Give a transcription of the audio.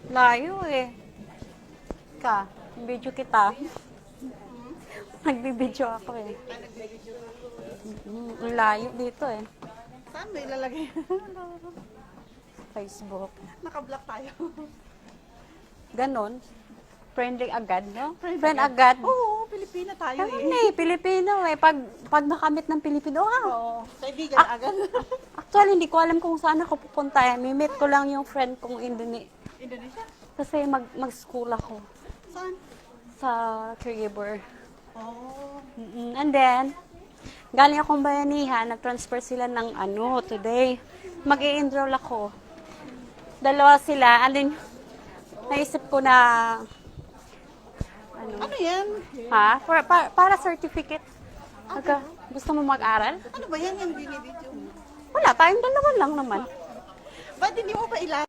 Layo eh. Video kita. Nagbibideo ako eh. Ang layo dito eh. Saan ba ilalagay? Facebook. Naka-block tayo. Ganon. Friendly agad, no? Friend agad. Oo, Pilipina tayo Ganun eh. eh, Pilipino eh. Pag nakamit ng Pilipino, Oo, kaibigan agad. actually, hindi ko alam kung saan ako pupunta eh. Mimit ko lang yung friend kong Indonesia? Kasi mag-school ako Saan? sa Caregiver. Oo. And then, galing akong bayanihan, nag-transfer sila ng today. Mag-i-enroll ako. Dalawa sila, and then, naisip ko na, Ano yan? para certificate. Gusto mo mag-aral? Ano ba yan yung binibidyo mo? Wala, tayong dalawa lang naman. Ba't hindi mo pa ilan?